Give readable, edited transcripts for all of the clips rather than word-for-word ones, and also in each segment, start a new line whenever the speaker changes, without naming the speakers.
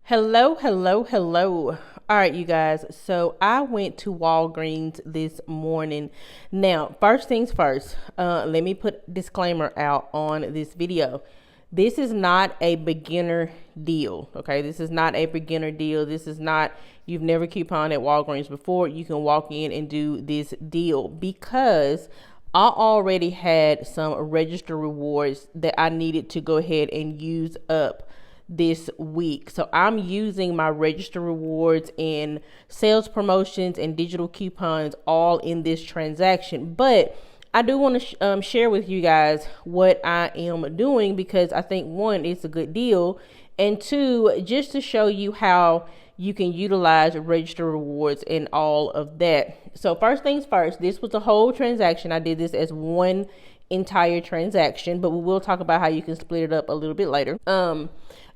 Hello. All right, you guys. So I went to Walgreens this morning. Now, first things first, let me put disclaimer out on this video. This is not a beginner deal, okay? This is not a beginner deal. This is not, you've never couponed at Walgreens before. You can walk in and do this deal because I already had some register rewards that I needed to go ahead and use up this week. So I'm using my register rewards and sales promotions and digital coupons all in this transaction. But I do want to share with you guys what I am doing because I think one, it's a good deal, and two, just to show you how you can utilize register rewards and all of that. So first things first, this was a whole transaction. I did this as one entire transaction, but we will talk about how you can split it up a little bit later.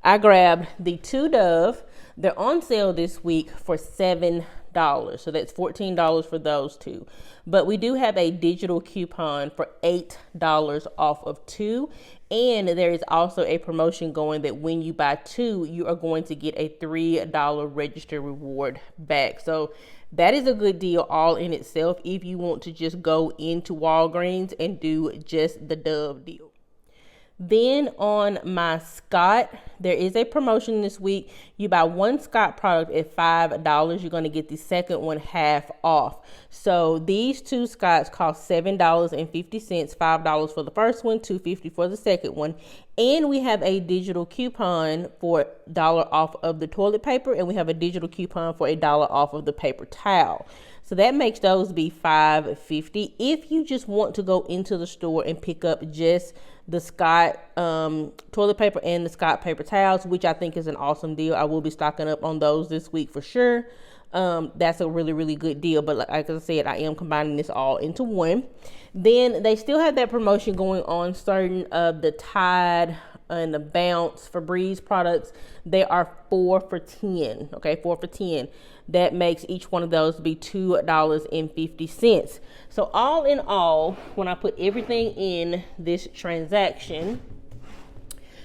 I grabbed the 2 Dove. They're on sale this week for $7. So that's $14 for those two. But we do have a digital coupon for $8 off of 2. And there is also a promotion going that when you buy 2, you are going to get a $3 register reward back. So that is a good deal all in itself if you want to just go into Walgreens and do just the Dove deal. Then on my Scott, there is a promotion this week. You buy one Scott product at $5, you're going to get the second one half off. So these two Scotts cost $7.50, $5 for the first one, $2.50 for the second one. And we have a digital coupon for $1 off of the toilet paper, and we have a digital coupon for $1 off of the paper towel. So that makes those be $5.50 if you just want to go into the store and pick up just the Scott toilet paper and the Scott paper towels, which I think is an awesome deal. I will be stocking up on those this week for sure. That's a really good deal. But like I said, I am combining this all into one. Then they still have that promotion going on certain of the Tide and the Bounce Febreze products. They are 4 for $10. Okay, 4 for $10. That makes each one of those be $2.50. So all in all, when I put everything in this transaction,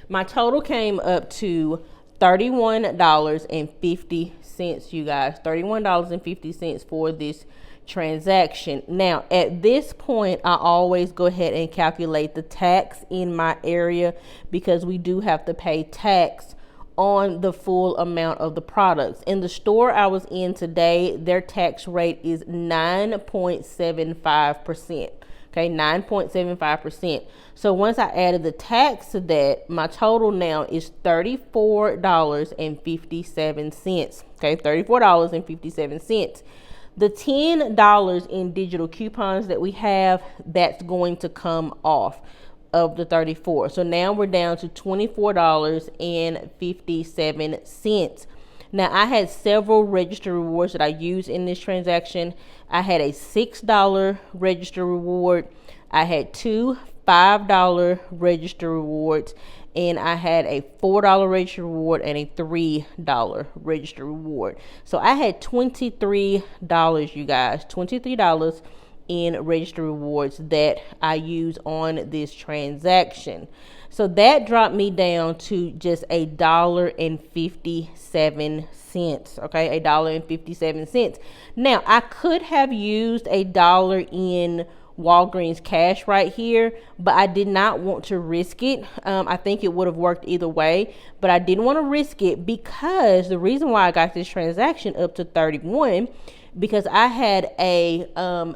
my total came up to $31.50, you guys. $31.50 for this transaction. Now, at this point, I always go ahead and calculate the tax in my area because we do have to pay tax on the full amount of the products. In the store I was in today, their tax rate is 9.75%. Okay, 9.75%. So once I added the tax to that, my total now is $34.57. Okay, $34.57. The $10 in digital coupons that we have, that's going to come off of the 34. So now we're down to $24.57. Now I had several register rewards that I used in this transaction. I had a $6 register reward. I had two $5 register rewards, and I had a $4 register reward and a $3 register reward. So I had $23, you guys, $23 in register rewards that I use on this transaction. So that dropped me down to just $1.57. Okay, $1.57. Now I could have used $1 in Walgreens cash right here, but I did not want to risk it. I think it would have worked either way, but I didn't want to risk it because the reason why I got this transaction up to 31, because I had a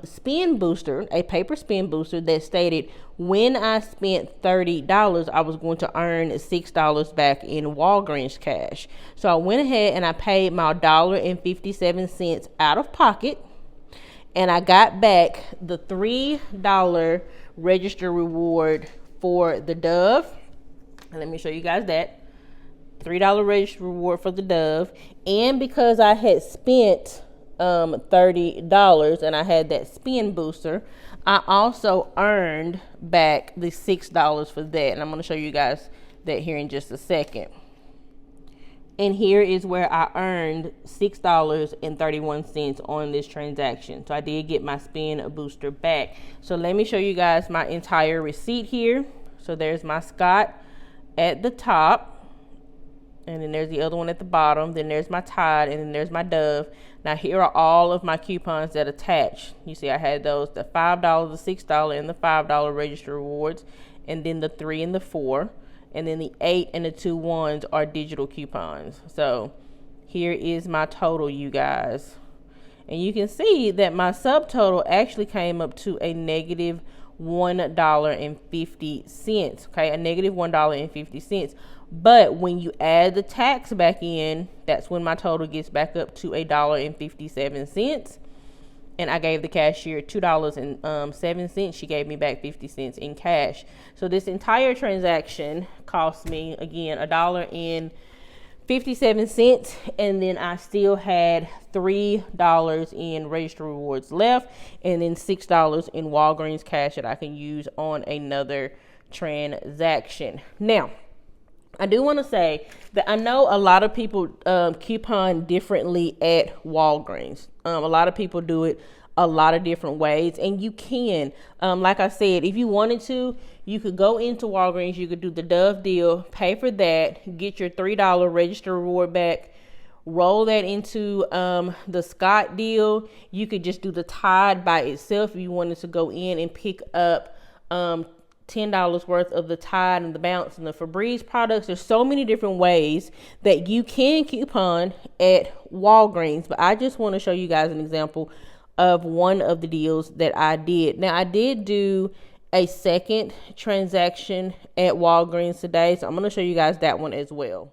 spin booster, a paper spin booster that stated when I spent $30, I was going to earn $6 back in Walgreens cash. So I went ahead and I paid my $1.57 out of pocket, and I got back the $3 register reward for the Dove. And let me show you guys that. $3 register reward for the Dove. And because I had spent $30 and I had that spin booster, I also earned back the $6 for that. And I'm going to show you guys that here in just a second. And here is where I earned $6.31 on this transaction. So I did get my spin booster back. So let me show you guys my entire receipt here. So there's my Scott at the top. And then there's the other one at the bottom. Then there's my Tide, and then there's my Dove. Now here are all of my coupons that attach. You see I had those, the $5, the $6, and the $5 register rewards, and then the 3 and the 4, and then the 8 and the 2 ones are digital coupons. So here is my total, you guys. And you can see that my subtotal actually came up to a negative $1.50. Okay, a negative $1.50. But when you add the tax back in, that's when my total gets back up to $1.57. And I gave the cashier $2.07. She gave me back 50 cents in cash. So this entire transaction cost me, again, $1.57, and then I still had $3 in register rewards left, and then $6 in Walgreens cash that I can use on another transaction. Now, I do want to say that I know a lot of people coupon differently at Walgreens. A lot of people do it a lot of different ways, and you can, like I said, if you wanted to, you could go into Walgreens, you could do the Dove deal, pay for that, get your $3 register reward back, roll that into the Scott deal. You could just do the Tide by itself if you wanted to go in and pick up $10 worth of the Tide and the Bounce and the Febreze products. There's so many different ways that you can coupon at Walgreens, but I just want to show you guys an example of one of the deals that I did. Now, I did do a second transaction at Walgreens today, so I'm going to show you guys that one as well.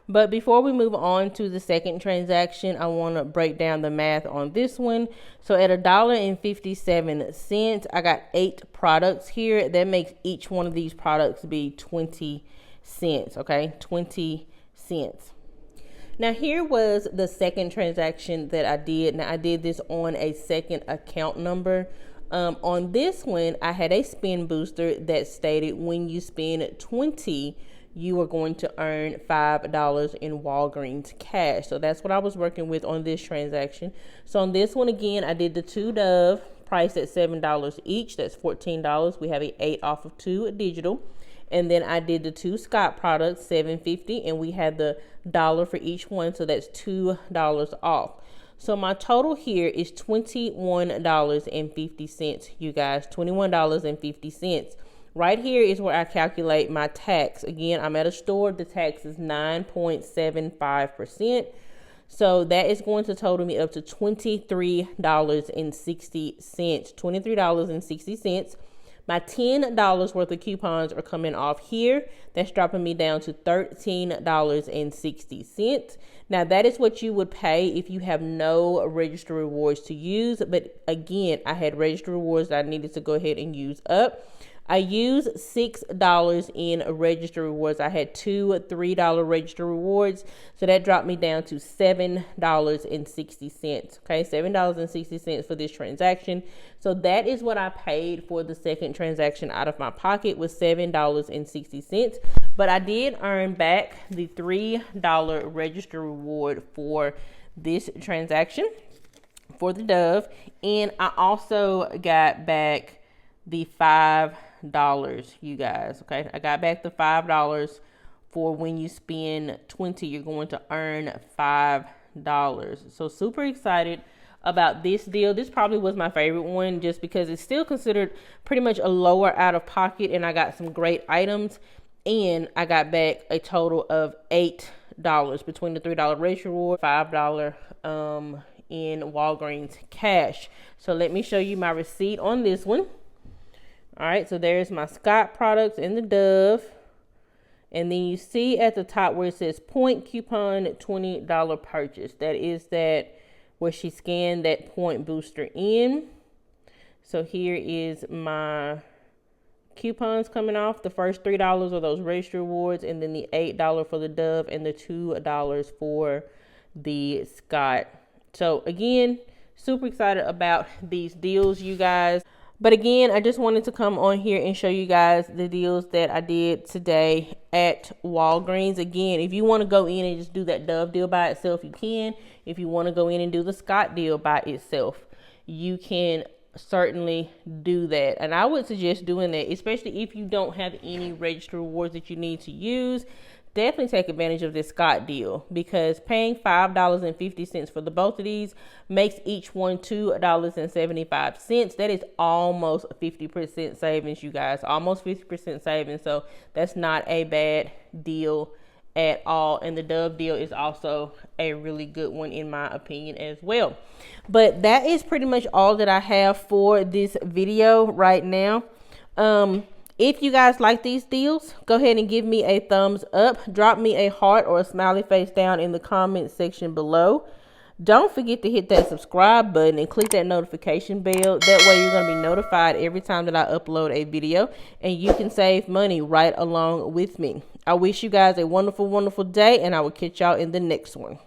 But before we move on to the second transaction, I want to break down the math on this one. So at $1.57, I got 8 products here. That makes each one of these products be 20 cents, okay? 20 cents. Now here was the second transaction that I did. Now I did this on a second account number. On this one, I had a spin booster that stated when you spend 20, you are going to earn $5 in Walgreens cash. So that's what I was working with on this transaction. So on this one, again, I did the 2 Dove priced at $7 each. That's $14. We have a 8 off of 2 digital. And then I did the 2 Scott products, $7.50, and we had the $1 for each one. So that's $2 off. So my total here is $21.50, you guys, $21.50. Right here is where I calculate my tax. Again, I'm at a store. The tax is 9.75%. So that is going to total me up to $23.60. $23.60. My $10 worth of coupons are coming off here. That's dropping me down to $13.60. Now, that is what you would pay if you have no register rewards to use. But again, I had register rewards that I needed to go ahead and use up. I used $6 in register rewards. I had 2 $3 register rewards. So that dropped me down to $7.60. Okay, $7.60 for this transaction. So that is what I paid for the second transaction out of my pocket, was $7.60. But I did earn back the $3 register reward for this transaction for the Dove. And I also got back the $5, you guys. Okay, I got back the $5 for when you spend 20, you're going to earn $5. So super excited about this deal. This probably was my favorite one just because it's still considered pretty much a lower out of pocket, and I got some great items, and I got back a total of $8 between the $3 register reward, $5 in Walgreens cash. So let me show you my receipt on this one. All right, so there's my Scott products in the Dove. And then you see at the top where it says point coupon $20 purchase. That is that where she scanned that point booster in. So here is my coupons coming off. The first $3 are those register rewards, and then the $8 for the Dove and the $2 for the Scott. So again, super excited about these deals, you guys. But again, I just wanted to come on here and show you guys the deals that I did today at Walgreens. Again, if you want to go in and just do that Dove deal by itself, you can. If you want to go in and do the Scott deal by itself, you can certainly do that. And I would suggest doing that, especially if you don't have any register rewards that you need to use. definitely take advantage of this Scott deal, because paying $5.50 for the both of these makes each one $2.75. That is almost 50% savings, you guys. Almost 50% savings. So that's not a bad deal at all. And the Dove deal is also a really good one in my opinion as well. But that is pretty much all that I have for this video right now. If you guys like these deals, go ahead and give me a thumbs up. Drop me a heart or a smiley face down in the comment section below. Don't forget to hit that subscribe button and click that notification bell. That way you're going to be notified every time that I upload a video, and you can save money right along with me. I wish you guys a wonderful, wonderful day, and I will catch y'all in the next one.